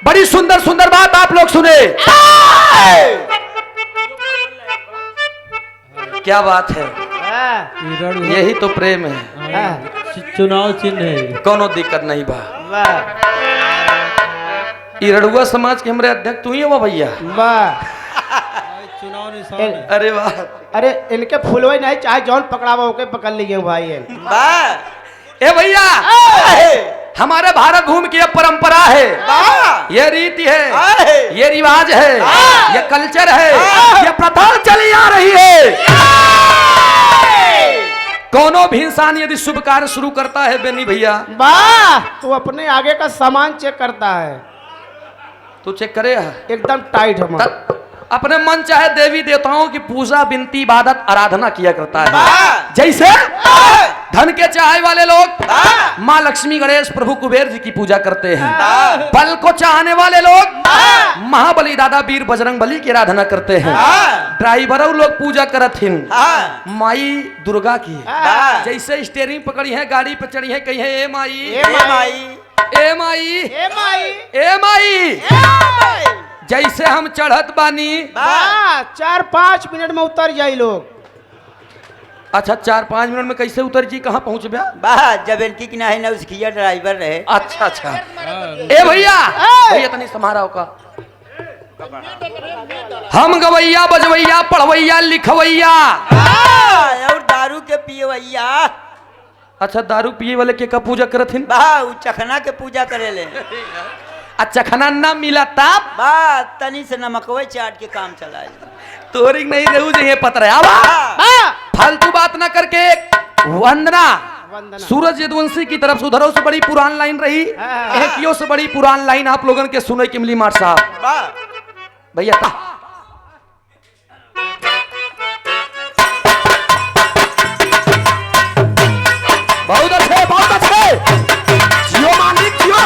बड़ी सुंदर सुंदर बात आप लोग सुने। क्या बात है, यही तो प्रेम है। चुनाव चिन्ह है, कोनो दिक्कत नहीं बा। इरड़ुआ समाज के हमारे अध्यक्ष तू ही हो भैया। चुनाव निशान। अरे वाह, अरे इनके फुलवे नहीं चाहे जौन पकड़ावा होके पकड़ लीजिए भाई। ए भैया, हमारे भारत भूमि की यह परंपरा है, ये रीति है, ये रिवाज है, ये कल्चर है, ये प्रथा चली आ रही है। कोनो भी इंसान यदि शुभ कार्य शुरू करता है बेनी भैया, तो अपने आगे का सामान चेक करता है। तो चेक करे एकदम टाइट है, अपने मन चाहे देवी देवताओं की पूजा विनती इबादत आराधना किया करता है। जैसे धन के चाहे वाले लोग माँ लक्ष्मी गणेश प्रभु कुबेर जी की पूजा करते हैं, बल को चाहने वाले लोग महाबली दादा वीर बजरंग बली की आराधना करते हैं, ड्राइवरों लोग पूजा करथिन माई दुर्गा की। जैसे स्टीयरिंग पकड़ी है, गाड़ी पे चढ़ी है, कही है ए माई ए माई ए माई ए माई ए माई। जैसे हम चढ़त बानी 4-5 मिनट में उतर जाए लोग। अच्छा 4-5 मिनट में कैसे उतर जी, कहाँ पहुँच गया? जब इनकी कि नहीं ना उसकी ड्राइवर रहे। अच्छा अच्छा। ए भैया, भैया तनी समारोह का हम गवैया बजवैया पढ़वैया लिखवैया और दारू के पियवैया। अच्छा, दारू पिए वाले के का पूजा करथिन? चखना के पूजा करे ले। अच्छा, खाना ना मिला तब तनी से नमकवे चाट के काम चलाए। तोरी नहीं रहू जे पत्र फालतू बात ना करके। वंदना सूरज यदुवंशी की तरफ से उधरों से बड़ी पुरान लाइन रही, एक से बड़ी पुरान लाइन आप लोगों के सुने की मिली मार साहब। भैया बहुत अच्छे, बहुत अच्छे। जियो मालिक जियो।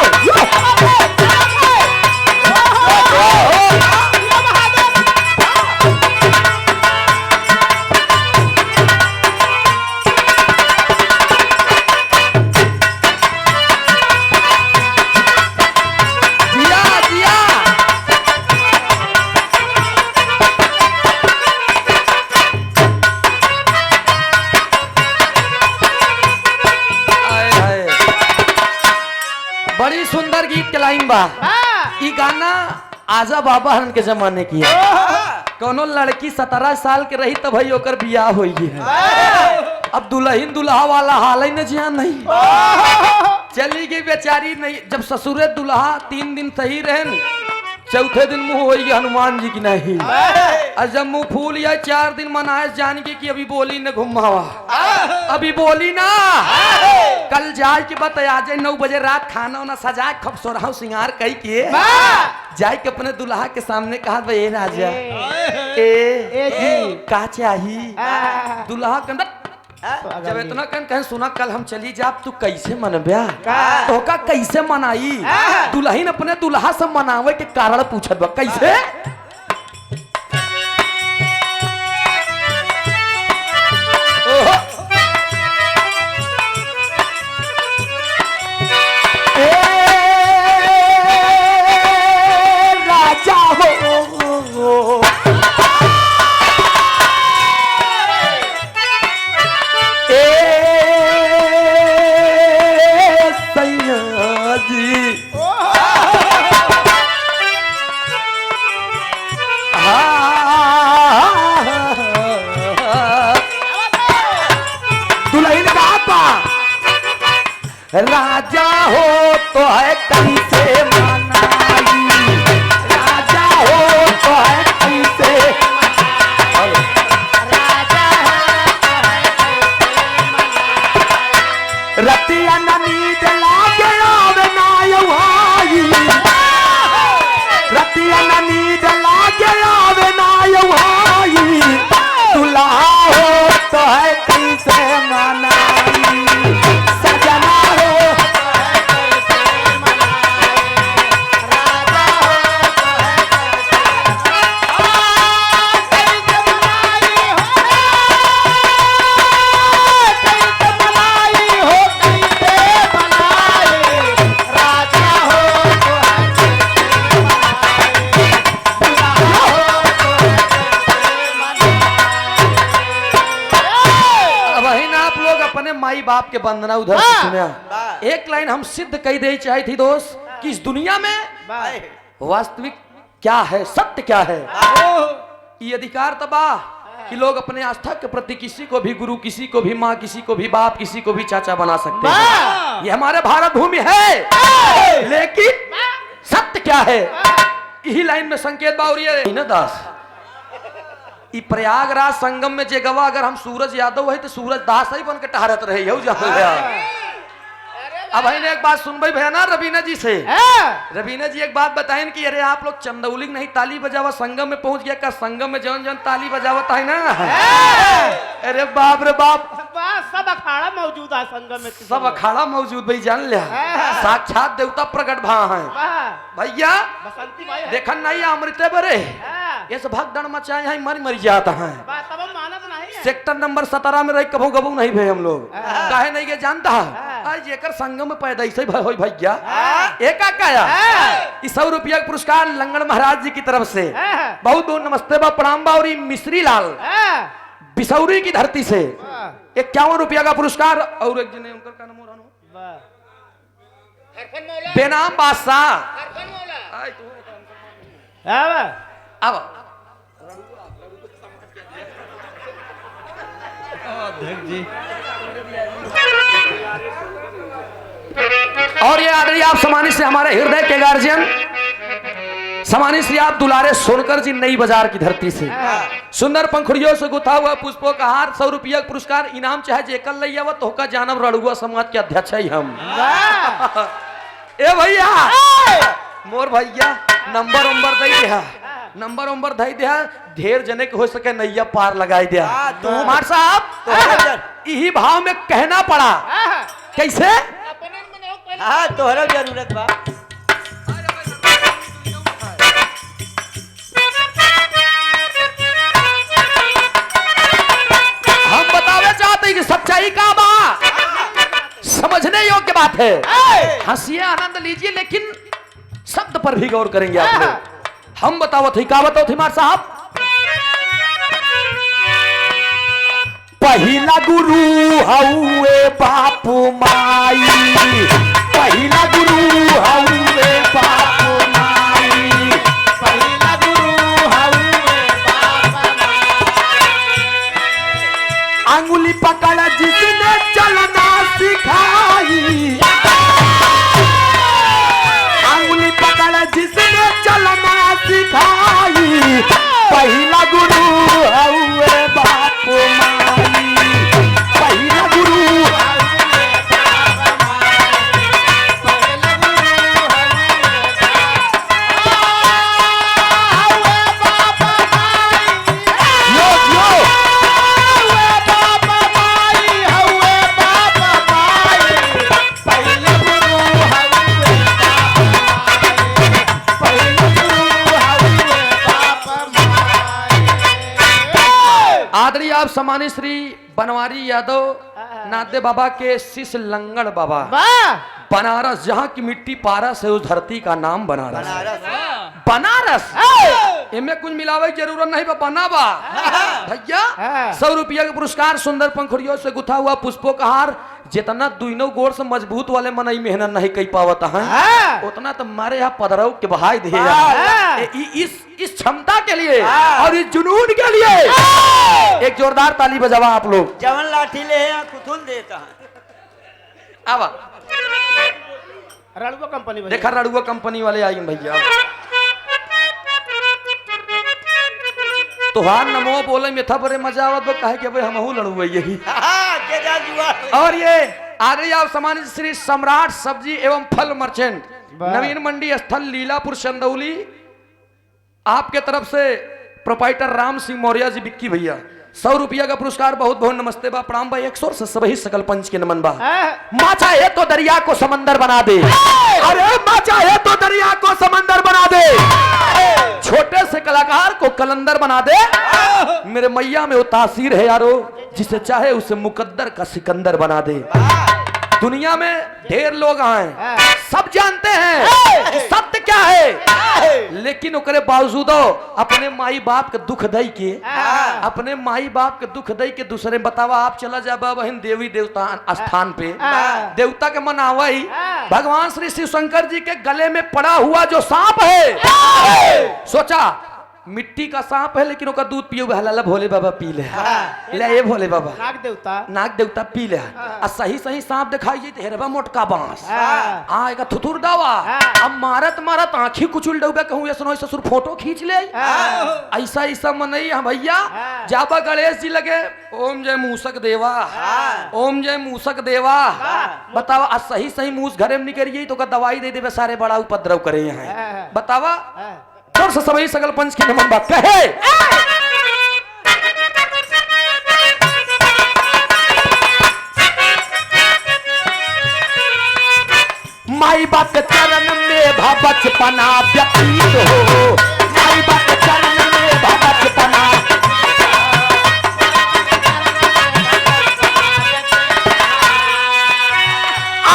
बड़ी सुंदर गीत के लाइन बा। ई गाना आजा बाबा हरन के जमाने की है। कोनो लड़की 17 साल के रही तब ही ओकर बियाह हुई है। अब दुल्हन दुल्हा वाला हाल ही न जिया नहीं, चली गई बेचारी। नहीं, जब ससुरे दुल्हा 3 दिन सही रहे, चौथे दिन मुंह हो गया हनुमान जी की नहीं। और जब मुंह फूल या 4 दिन मनाए जान के कि अभी बोली न घुमावा, अभी बोली ना। कल जाए के बताया जाए 9 बजे रात खाना वाना सजा खबसोरा सिंगार कही के जाए के अपने दुल्हा के सामने कहा भाई राजा ए का चाहिए। दुल्हा कंदर जब इतना कहीं सुना कल हम चली जाब तू कैसे मनब्या, तो का कैसे मनाई। दुल्हन अपने दुल्हा से मनावे के कारण पूछत बा कैसे। राजा हो बाप के वंदना उधर से सुना। वाह। एक लाइन हम सिद्ध कही दे चाहे थी दोस्त कि इस दुनिया में वाह। वास्तविक क्या है, सत्य क्या है। ये अधिकार तबाह कि लोग अपने आस्था के प्रति किसी को भी गुरु, किसी को भी माँ, किसी को भी बाप, किसी को भी चाचा बना सकते हैं। ये हमारे भारत भूमि है, लेकिन सत्य क्या है, यही लाइन में संकेत बाउरी ना दास। ई प्रयागराज संगम में जे गवा अगर हम सूरज यादव है तो सूरज दास ही बन के टहरत रहे हो जा। अब है एक बात सुन भाई भैया ना रवीना जी से। रवीना जी एक बात बताएं कि अरे आप लोग चंदौली नहीं ताली बजावा, संगम में पहुंच गया का? संगम में जौन जौन ताली बजावता है ना, अरे बाप रे बाप, सब अखाड़ा मौजूद है संगम में। सब अखाड़ा मौजूद भाई, जान लिया साक्षात देवता प्रकट भा है भैया। बसंती भाई देखन नहीं अमृते बरे ये भगदड़ मचाए हैं, मर मर जाता है। तब हम मानत नहीं। सेक्टर नंबर 17 में रही कभू कभू नहीं भे हम लोग, काहे नहीं के जानता है आज जेकर संगम में पैदा ऐसे हो भैया। एक काया 100 रुपया पुरस्कार लंगड़ महाराज जी की तरफ से बहुत बहुत नमस्ते बा, प्रणाम बा। और मिश्री लाल बिसौरी की धरती से 51 रुपया का पुरस्कार। और एक जने उनका का नाम बेनाम बादशाह। अब और ये आदरणीय आप सम्मानित से हमारे हृदय के गार्जियन सम्मानित श्री आप दुलारे सोनकर जी नई बाजार की धरती से सुंदर पंखुड़ियों से गुथा हुआ पुष्पों का हार 100 रुपया पुरस्कार इनाम चाहे जेकल लई आवत तो का जानब रड़ुआ समाज के अध्यक्ष है हम। ए भैया मोर भैया नंबर दे दिया, नंबर दे दिया, ढेर जने के हो सके नैया पार लगाई दिया। कुमार साहब यही भाव में कहना पड़ा कैसे। हाँ तोहरा जरूरत बा। हम बतावे चाहते हैं कि सच्चाई का बा समझने योग्य बात है। हंसिए आनंद लीजिए लेकिन शब्द पर भी गौर करेंगे आप लोग। हम बताओ थी का बताओ थी मार साहब। पहिला गुरु हउए बापू माई, पहिला गुरु हउए बापू माई, पहिला गुरु हउए बापू माई। अंगुली पकड़ जिसने चलना सिखाई, अंगुली पकड़ जिसने चलना सिखाई, पहिला गुरु हउए बापू माई, पहिला गुरु आदरणीय आप सम्मानित श्री बनवारी यादव नादे बाबा के शिष्य लंगड़ बाबा बनारस, जहाँ की मिट्टी पारस है उस धरती का नाम बनारस। बनारस इनमें कुछ मिलावे की जरूरत नहीं बना बा भैया। 100 रुपया के पुरस्कार सुंदर पंखुड़ियों से गुथा हुआ पुष्पों का हार। जितना दुनो गोड़ से मजबूत वाले मनई मेहनत नहीं कई पावत है उतना तो हमारे यहाँ पदरऊ के बहाई दे। इस क्षमता के लिए और इस जुनून के लिए एक जोरदार ताली बजावा आप लोग। जवन लाठी ले खुथुल देता है। अब रड़ुआ कंपनी देखा रड़ुआ कंपनी वाले आई भैया। तुहार नमो बोले में था बड़े मजा आवत बा कहे कि भाई हमहू लड़ुआ यही। और ये आदरणीय आप सम्मानित श्री सम्राट सब्जी एवं फल मर्चेंट नवीन मंडी स्थल लीलापुर चंदौली आपके तरफ से प्रोपाइटर राम सिंह मौर्य जी बिक्की भैया 100 रुपया का पुरस्कार। बहुत बहुत नमस्ते बा, प्रणाम भाई। 100 से सभी सकल पंच के नमन बा। माँ चाहे तो दरिया को समंदर बना दे, अरे माँ चाहे तो दरिया को समंदर बना दे, छोटे से कलाकार को कलंदर बना दे। मेरे मैया में वो तासीर है यारो, जिसे चाहे उसे मुकद्दर का सिकंदर बना दे। दुनिया में ढेर लोग आए सब जानते हैं सत्य क्या है, लेकिन ओकरे बावजूदो अपने माई बाप के दुख दई के हाँ। अपने माई बाप के दुख दई के दूसरे बतावा आप चला जाबा बहन देवी देवता स्थान पे हाँ। देवता के मनावई हाँ। भगवान श्री शिव शंकर जी के गले में पड़ा हुआ जो सांप है सोचा मिट्टी का सांप है लेकिन ओका दूध पियो हलाला भोले बाबा पी ले ले ये भोले बाबा नाग देवता नाग देवता पी ले आ सही सही सांप दिखाई दे हेरबा मोटका बांस हाँ। आ एका थुथुर दावा हाँ। अब मारत मारत आंखी कुचुल डूबे कहूं ऐसा नहीं ससुर फोटो खींच ले हाँ। ऐसा ऐसा मनई हम भैया हाँ। जाबा गणेश जी लगे ओम जय मूसक देवा ओम जय मूसक देवा बतावा आ सही सही मूस घरे में निकलिए तो का दवाई दे देवे सारे बड़ा उपद्रव करे यहाँ बतावा और सभी सगल पंच की नमन बात कहे माई बाप के चरण में बचपना व्यतीत हो माई बाप के चरण में बचपना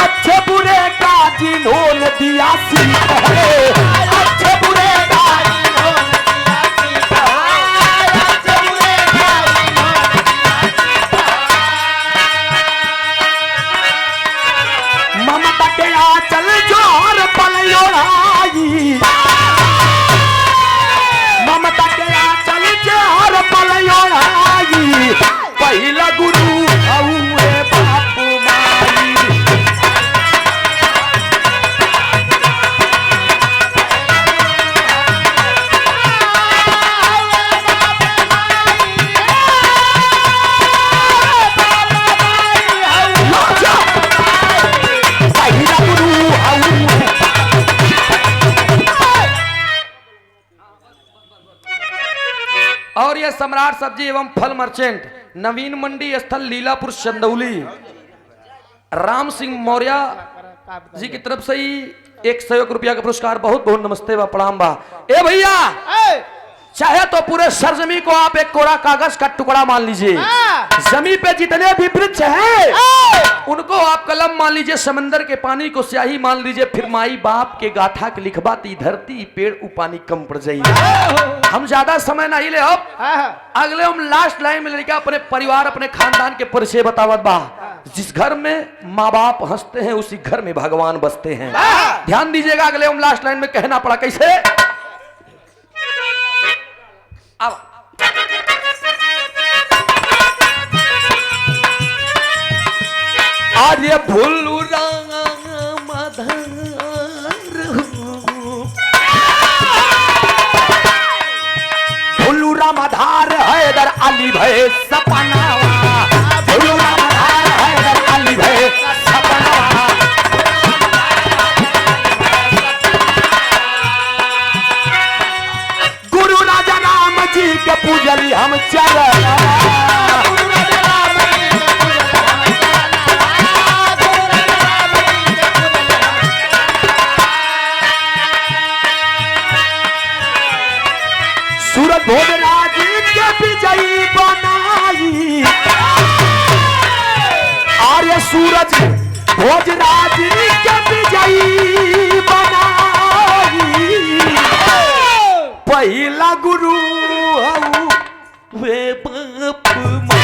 अच्छे बुरे का जिन्होंने दिया सीख है अच्छे बुरे का ममता के आंचल जोर पलयोड़ाई ममता के आंचल जोर पलयोड़ाई पहला गुरु औए बाप माई और यह सम्राट सब्जी एवं फल मर्चेंट नवीन मंडी स्थल लीलापुर चंदौली राम सिंह मौर्य जी की तरफ से ही 101 रुपया का पुरस्कार बहुत बहुत नमस्ते व प्रणाम बा ए भैया चाहे तो पूरे सरजमी को आप एक कोरा कागज का टुकड़ा मान लीजिए जमीन पे जितने भी वृक्ष हैं उनको आप कलम मान लीजिए समंदर के पानी को स्याही मान लीजिए फिर माई बाप के गाथा के लिखबाती धरती पेड़ पानी कम पड़ जाइए हम ज्यादा समय नहीं ले अब अगले हम लास्ट लाइन में लेके अपने परिवार अपने खानदान के परिचय बतावत बा जिस घर में माँ बाप हंसते हैं उसी घर में भगवान बसते हैं ध्यान दीजिएगा अगले हम लास्ट लाइन में कहना पड़ा कैसे अब आर्य भूलू राम भूलू रामाधार हैदर अली भय सपनावा भूलू रामाधार हैदर अली भय सपनावा गुरु राजा राम जी के पूजली हम चरण सूरत भोजराज के विजयी बनाई आर्य सूरज भोजराज के विजयी बनाई पहला गुरु वे बाप